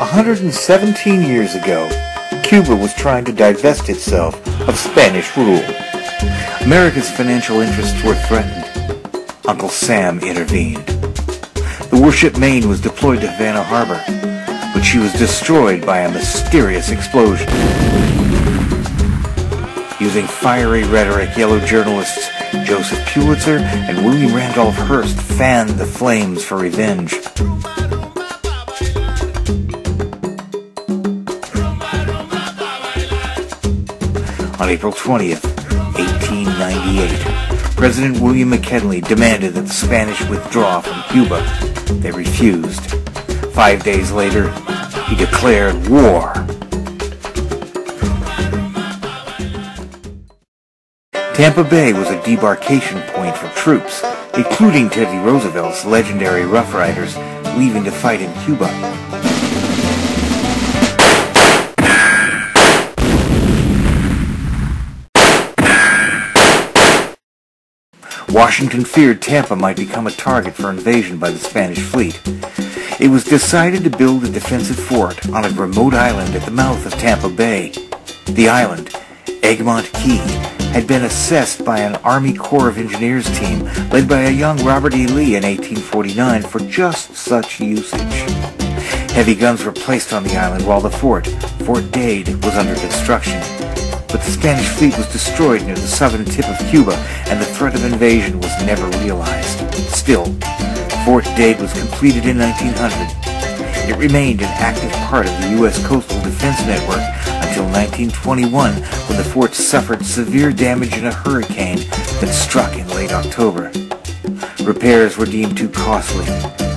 117 years ago, Cuba was trying to divest itself of Spanish rule. America's financial interests were threatened. Uncle Sam intervened. The warship Maine was deployed to Havana Harbor, but she was destroyed by a mysterious explosion. Using fiery rhetoric, yellow journalists Joseph Pulitzer and William Randolph Hearst fanned the flames for revenge. On April 20th, 1898, President William McKinley demanded that the Spanish withdraw from Cuba. They refused. 5 days later, he declared war. Tampa Bay was a debarkation point for troops, including Teddy Roosevelt's legendary Rough Riders, leaving to fight in Cuba. Washington feared Tampa might become a target for invasion by the Spanish fleet. It was decided to build a defensive fort on a remote island at the mouth of Tampa Bay. The island, Egmont Key, had been assessed by an Army Corps of Engineers team led by a young Robert E. Lee in 1849 for just such usage. Heavy guns were placed on the island while the Fort Dade, was under construction. But the Spanish fleet was destroyed near the southern tip of Cuba, and the threat of invasion was never realized. Still, Fort Dade was completed in 1900. It remained an active part of the U.S. coastal defense network until 1921, when the fort suffered severe damage in a hurricane that struck in late October. Repairs were deemed too costly.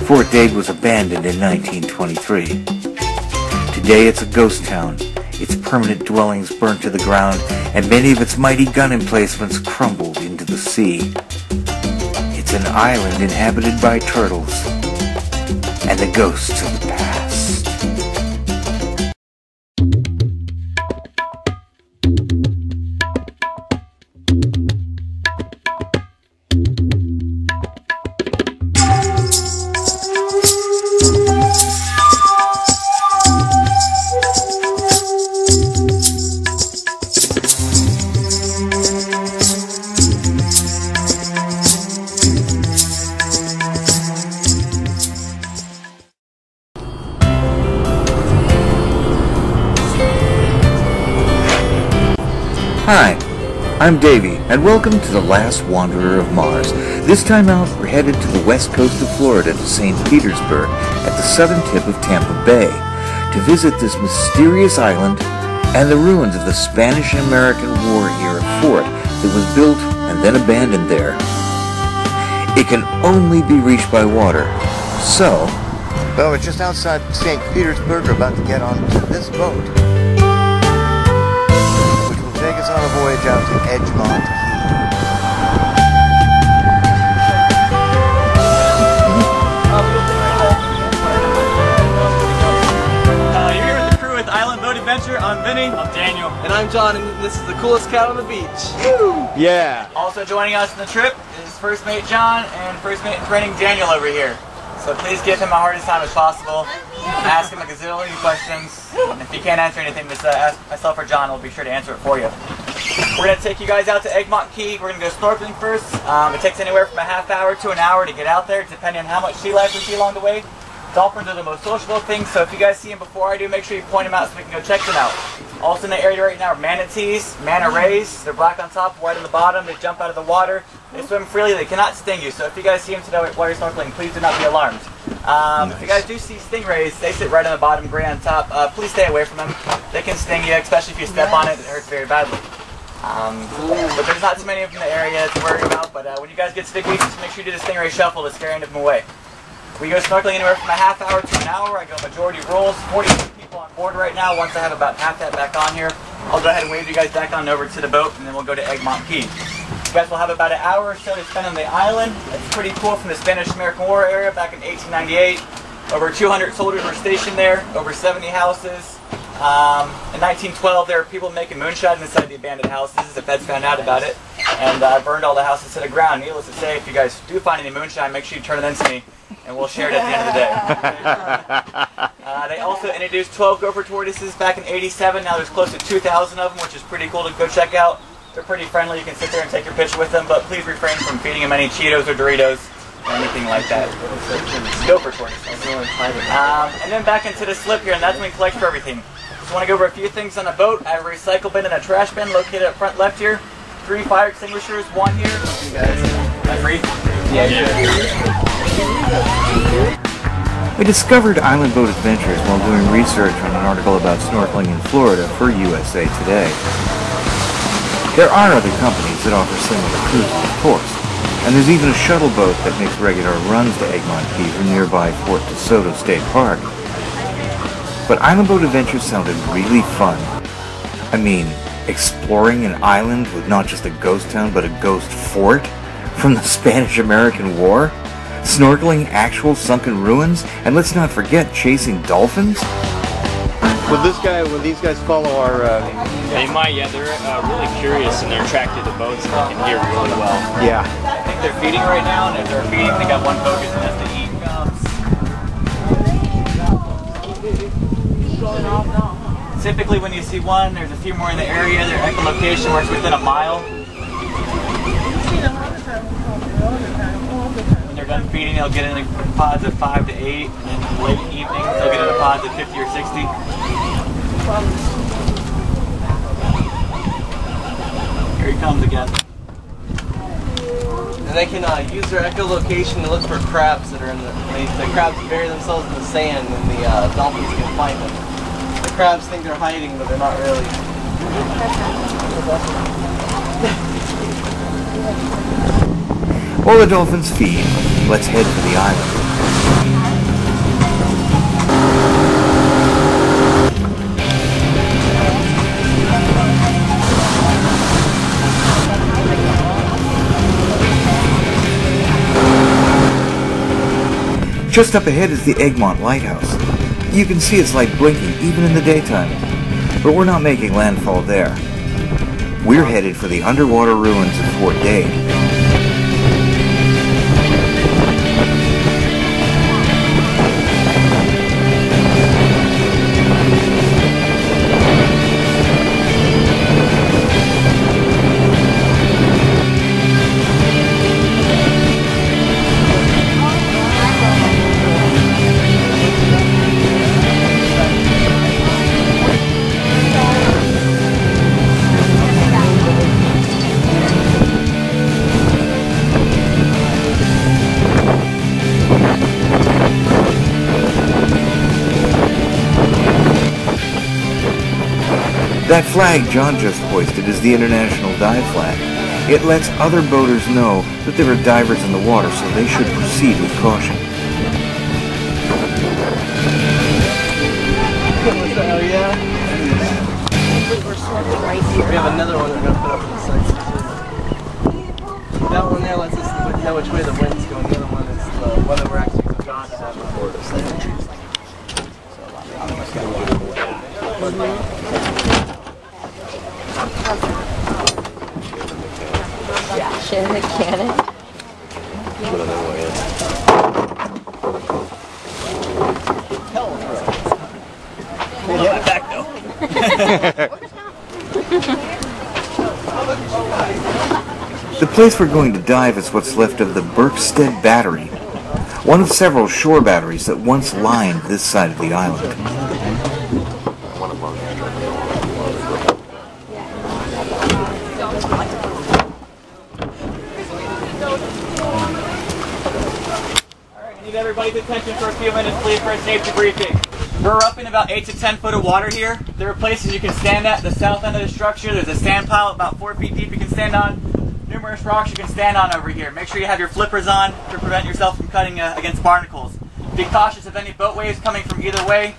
Fort Dade was abandoned in 1923. Today it's a ghost town. Its permanent dwellings burnt to the ground, and many of its mighty gun emplacements crumbled into the sea. It's an island inhabited by turtles and the ghosts of the past. Hi, I'm Davey, and welcome to The Last Wanderer of Mars. This time out, we're headed to the west coast of Florida to St. Petersburg at the southern tip of Tampa Bay to visit this mysterious island and the ruins of the Spanish and American War-era fort that was built and then abandoned there. It can only be reached by water, so... Well, we're just outside St. Petersburg. We're about to get onto this boat. Take us on a voyage out to Egmont Key. You're here with the crew with Island Boat Adventure. I'm Vinny. I'm Daniel. And I'm John, and this is the coolest cat on the beach. Woo! Yeah. Also joining us on the trip is First Mate John and First Mate in Training Daniel over here. So please give him the hardest time as possible. Ask him a gazillion questions. And if you can't answer anything, just ask myself or John. We'll be sure to answer it for you. We're going to take you guys out to Egmont Key. We're going to go snorkeling first. It takes anywhere from a half hour to an hour to get out there, depending on how much sea life we see along the way. Dolphins are the most sociable things, so if you guys see them before I do, make sure you point them out so we can go check them out. Also in the area right now are manatees, manta rays. They're black on top, white on the bottom. They jump out of the water. They swim freely. They cannot sting you. So if you guys see them today while you're snorkeling, please do not be alarmed. Nice. If you guys do see stingrays, they sit right on the bottom, gray on top. Please stay away from them. They can sting you, especially if you step on it. It hurts very badly. But there's not too many of them in the area to worry about. But when you guys get sticky, just make sure you do the stingray shuffle to scare any of them away. We go snorkeling anywhere from a half hour to an hour. I go majority rules. 40 people on board right now. Once I have about half that back on here, I'll go ahead and wave you guys back on over to the boat, and then we'll go to Egmont Key. You guys will have about an hour or so to spend on the island. It's pretty cool from the Spanish-American War era back in 1898. Over 200 soldiers were stationed there, over 70 houses. In 1912, there were people making moonshine inside the abandoned houses. The feds found out about it and burned all the houses to the ground. Needless to say, if you guys do find any moonshine, make sure you turn it in to me, and we'll share it at the end of the day. They also introduced 12 gopher tortoises back in '87. Now there's close to 2,000 of them, which is pretty cool to go check out. They're pretty friendly. You can sit there and take your picture with them, but please refrain from feeding them any Cheetos or Doritos or anything like that. Gopher tortoises. And then back into the slip here, and that's when we collect for everything. Just want to go over a few things on the boat. I have a recycle bin and a trash bin located up front left here. 3 fire extinguishers, 1 here. You guys, am I free? Yeah. We discovered Island Boat Adventures while doing research on an article about snorkeling in Florida for USA Today. There are other companies that offer similar cruises, of course, and there's even a shuttle boat that makes regular runs to Egmont Key from nearby Fort DeSoto State Park. But Island Boat Adventures sounded really fun. I mean, exploring an island with not just a ghost town but a ghost fort from the Spanish-American War, snorkeling actual sunken ruins, and let's not forget chasing dolphins. Will these guys follow our? They might, yeah. They're really curious and they're attracted to boats and they can hear really well. Yeah. I think they're feeding right now, and if they're feeding, they got one focus, and that's to eat. Typically when you see one, there's a few more in the area. Their echolocation works within a mile. When they're done feeding, they'll get in pods of 5 to 8, and then late evening, they'll get in pods of 50 or 60. Here he comes again. And they can use their echolocation to look for crabs that are in the crabs bury themselves in the sand, and the dolphins can find them. The crabs think they're hiding, but they're not really. While the dolphins feed, let's head for the island. Just up ahead is the Egmont Lighthouse. You can see its light blinking even in the daytime. But we're not making landfall there. We're headed for the underwater ruins of Fort Dade. That flag John just hoisted is the International Dive Flag. It lets other boaters know that there are divers in the water, so they should proceed with caution. Oh yeah? We have another one we're going to put up on the side. That one there lets us know which way the wind's going. The other one is the one that we're actually going to have in Florida. Dash in the cannon. Yeah, back though. The place we're going to dive is what's left of the Berkstead Battery, one of several shore batteries that once lined this side of the island. Need everybody's attention for a few minutes, please, for a safety briefing. We're up in about 8 to 10 foot of water here. There are places you can stand at the south end of the structure. There's a sand pile about 4 feet deep you can stand on. Numerous rocks you can stand on over here. Make sure you have your flippers on to prevent yourself from cutting against barnacles. Be cautious of any boat waves coming from either way,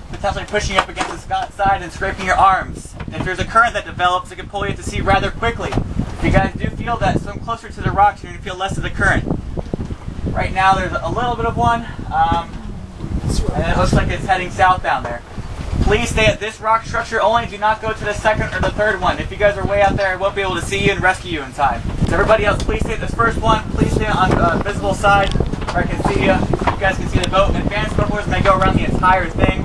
potentially pushing up against the side and scraping your arms. If there's a current that develops, it can pull you to sea rather quickly. If you guys do feel that, swim closer to the rocks, you're going to feel less of the current. Right now there's a little bit of one, and it looks like it's heading south down there. Please stay at this rock structure only. Do not go to the second or the third one. If you guys are way out there, I won't be able to see you and rescue you in time. So everybody else, please stay at this first one. Please stay on the visible side where I can see you. You guys can see the boat. Advanced snowboarders may go around the entire thing.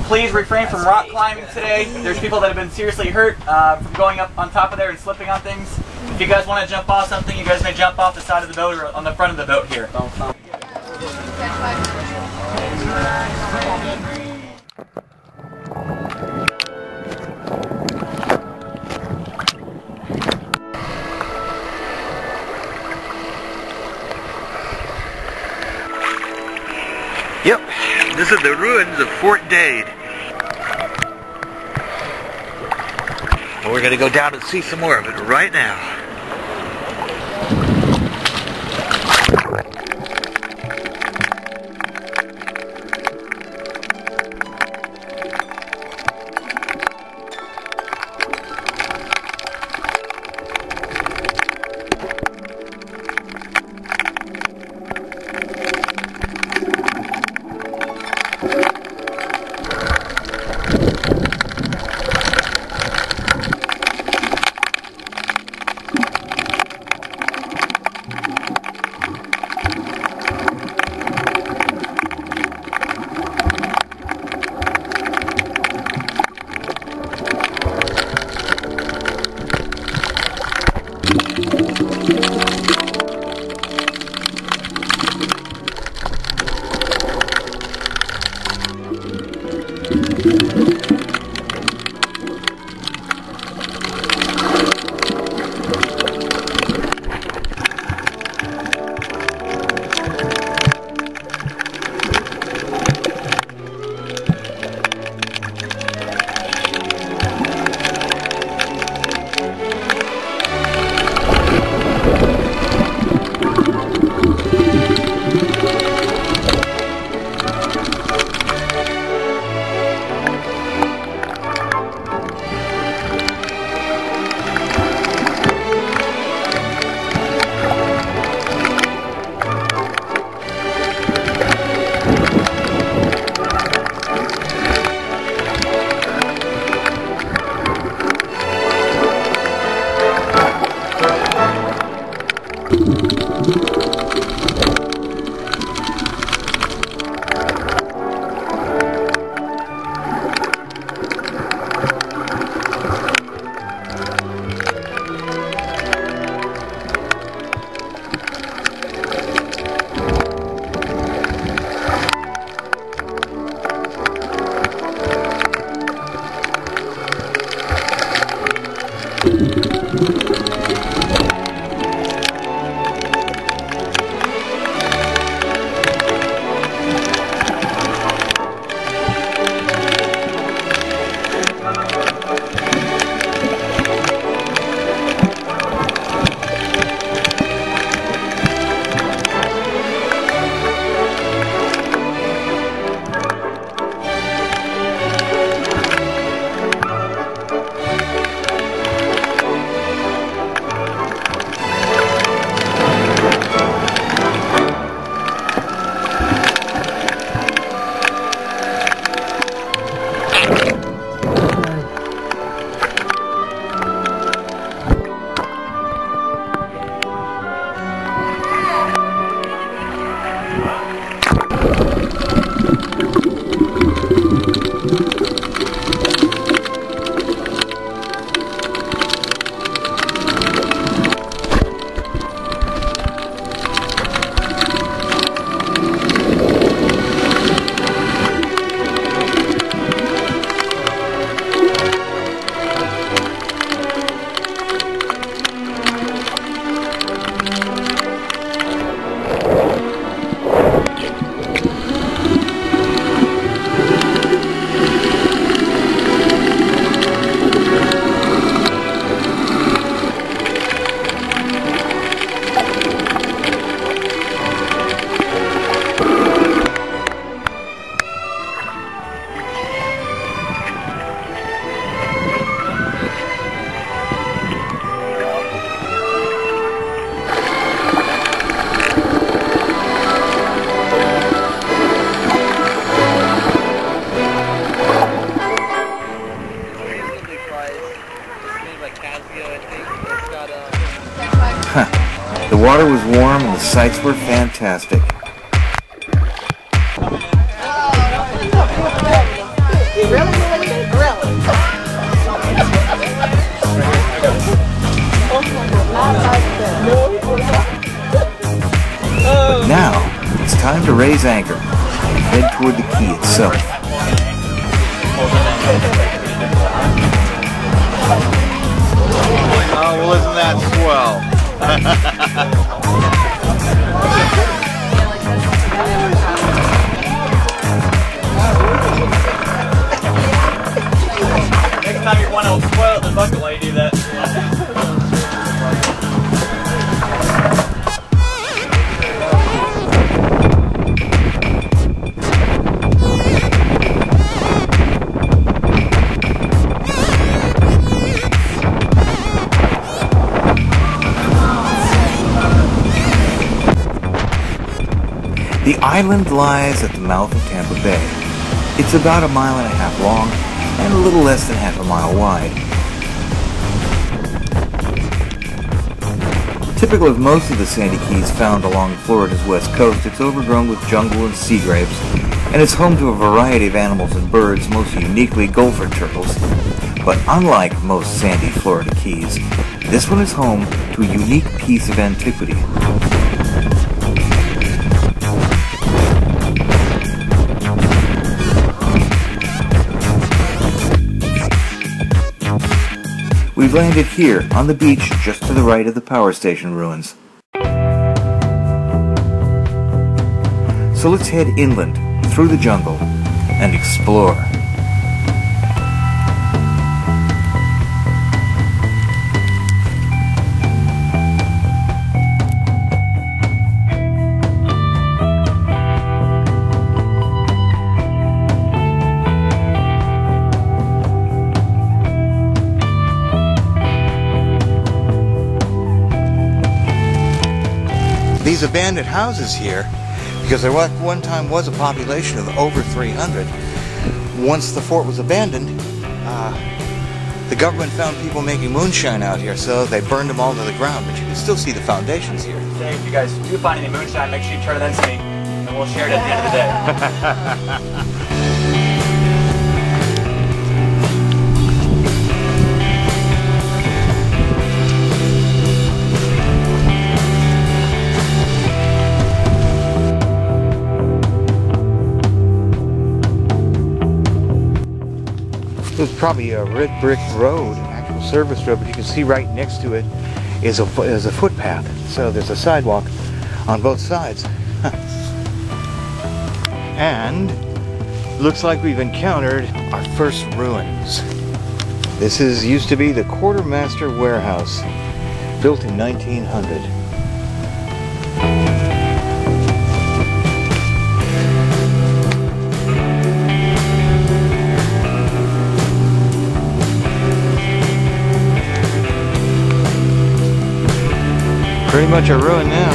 Please refrain from rock climbing today. There's people that have been seriously hurt from going up on top of there and slipping on things. If you guys want to jump off something, you guys may jump off the side of the boat or on the front of the boat here. Yep, this is the ruins of Fort Dade. We're going to go down and see some more of it right now. The water was warm and the sights were fantastic. time to raise anchor and head toward the key itself. Oh, well, isn't that swell? Next time you want to spoil the bucket while you do that. The island lies at the mouth of Tampa Bay. It's about 1.5 miles long and a little less than half a mile wide. Typical of most of the sandy keys found along Florida's west coast, it's overgrown with jungle and sea grapes, and it's home to a variety of animals and birds, most uniquely gopher turtles. But unlike most sandy Florida keys, this one is home to a unique piece of antiquity. We've landed here on the beach just to the right of the power station ruins. So let's head inland through the jungle and explore. These abandoned houses here, because there one time was a population of over 300, once the fort was abandoned, the government found people making moonshine out here, so they burned them all to the ground, but you can still see the foundations here. Say, if you guys do find any moonshine, make sure you turn it in to me, and we'll share it at the end of the day. It was probably a red brick road, an actual service road, but you can see right next to it is a footpath. So there's a sidewalk on both sides. And looks like we've encountered our first ruins. This used to be the Quartermaster Warehouse, built in 1900. Pretty much a ruin now.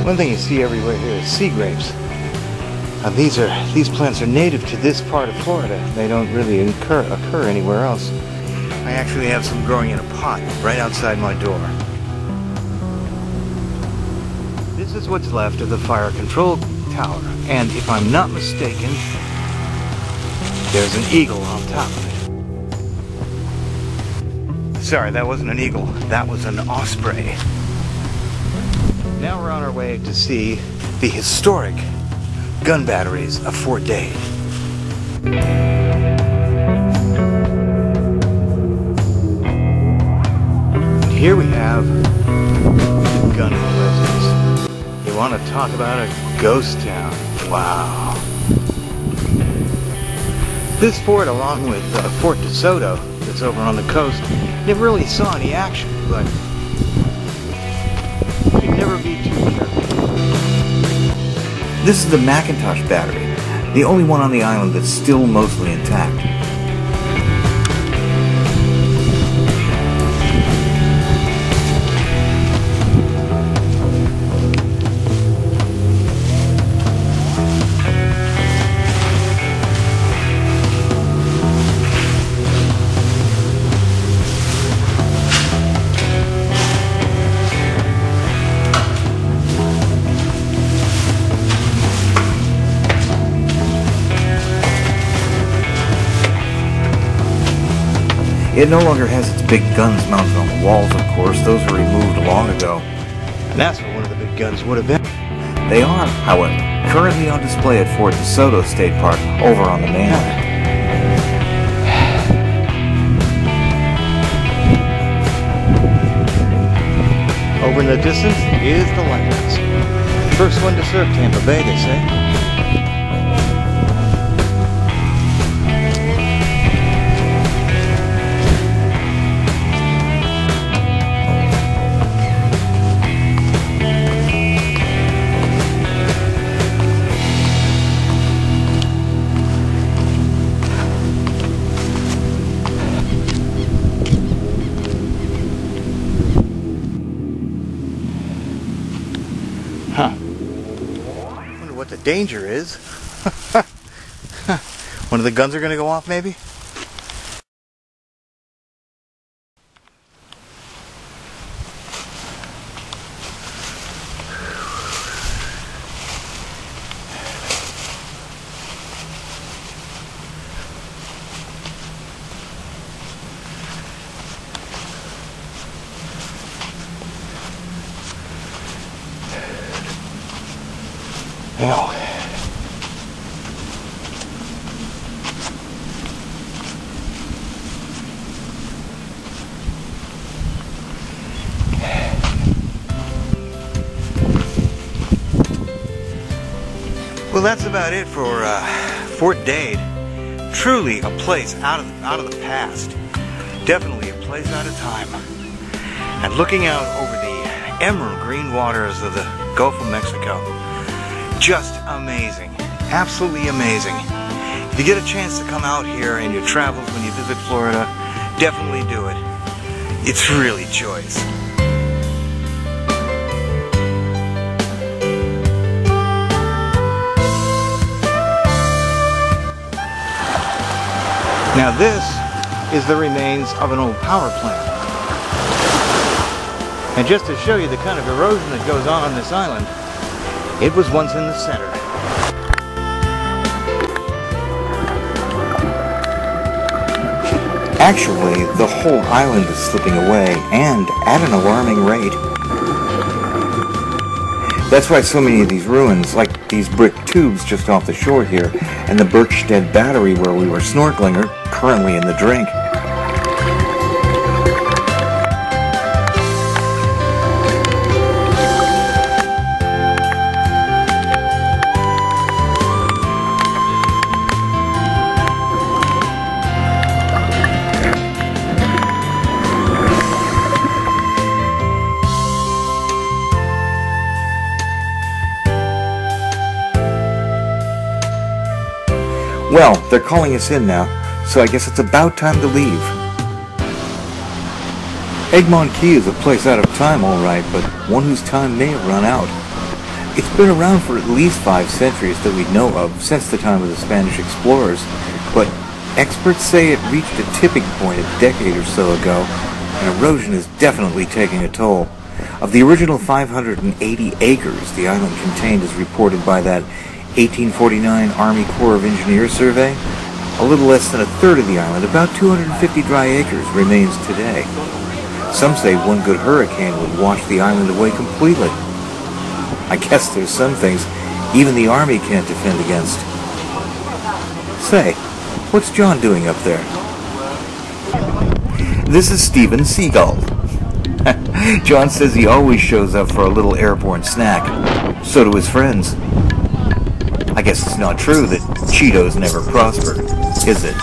One thing you see everywhere here is sea grapes. These plants are native to this part of Florida. They don't really occur anywhere else. I actually have some growing in a pot right outside my door. This is what's left of the fire control tower, and if I'm not mistaken, there's an eagle on top of it. Sorry, that wasn't an eagle, that was an osprey. Now we're on our way to see the historic gun batteries of Fort Dade. And here we have the gun presence. You want to talk about a ghost town? Wow. This fort, along with Fort DeSoto, that's over on the coast, never really saw any action, but you can never be too careful. This is the McIntosh Battery, the only one on the island that's still mostly intact. It no longer has its big guns mounted on the walls, of course. Those were removed long ago. And that's what one of the big guns would have been. They are, however, currently on display at Fort DeSoto State Park over on the mainland. Over in the distance is the lighthouse. First one to serve Tampa Bay, they say. Wonder what the danger is. One of the guns are going to go off, maybe? Now, well, that's about it for Fort Dade. Truly a place out of the past. Definitely a place out of time. And looking out over the emerald green waters of the Gulf of Mexico. Just amazing. Absolutely amazing. If you get a chance to come out here in your travels when you visit Florida, definitely do it. It's really choice. Now this is the remains of an old power plant. And just to show you the kind of erosion that goes on this island, it was once in the center. Actually, the whole island is slipping away, and at an alarming rate. That's why so many of these ruins, like these brick tubes just off the shore here, and the Birchstead Battery where we were snorkeling, are currently in the drink. Well, they're calling us in now, so I guess it's about time to leave. Egmont Key is a place out of time, all right, but one whose time may have run out. It's been around for at least 5 centuries that we know of, since the time of the Spanish explorers, but experts say it reached a tipping point a decade or so ago, and erosion is definitely taking a toll. Of the original 580 acres the island contained as reported by that 1849 Army Corps of Engineers survey, a little less than a third of the island, about 250 dry acres, remains today. Some say one good hurricane would wash the island away completely. I guess there's some things even the Army can't defend against. Say, what's John doing up there? This is Steven Seagull. John says he always shows up for a little airborne snack. So do his friends. I guess it's not true that Cheetos never prosper, is it?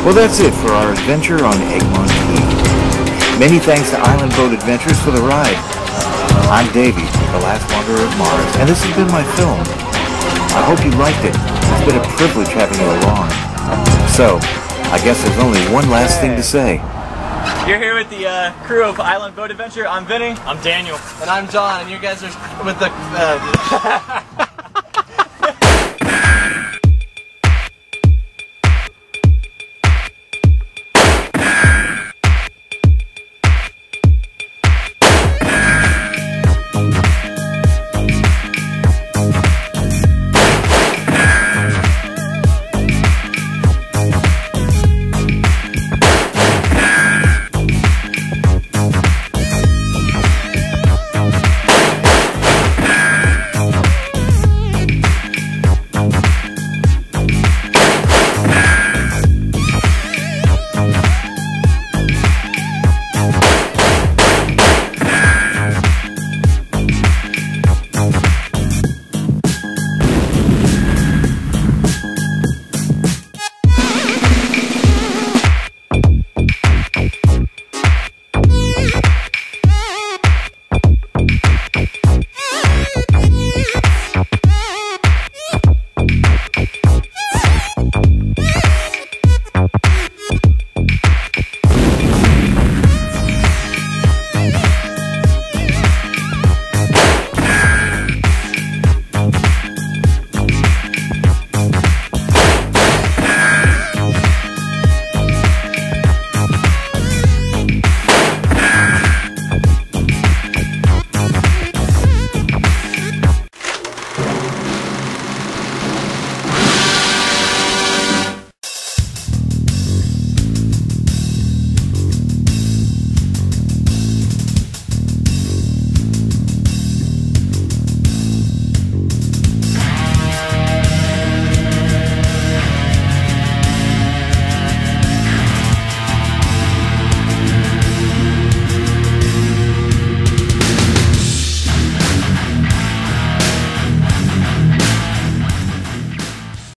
Well, that's it for our adventure on Egmont Key. Many thanks to Island Boat Adventures for the ride. I'm Davey, the last wanderer of Mars, and this has been my film. I hope you liked it. It's been a privilege having you along. So, I guess there's only one last thing to say. You're here with the crew of Island Boat Adventure. I'm Vinny. I'm Daniel. And I'm John, and you guys are with the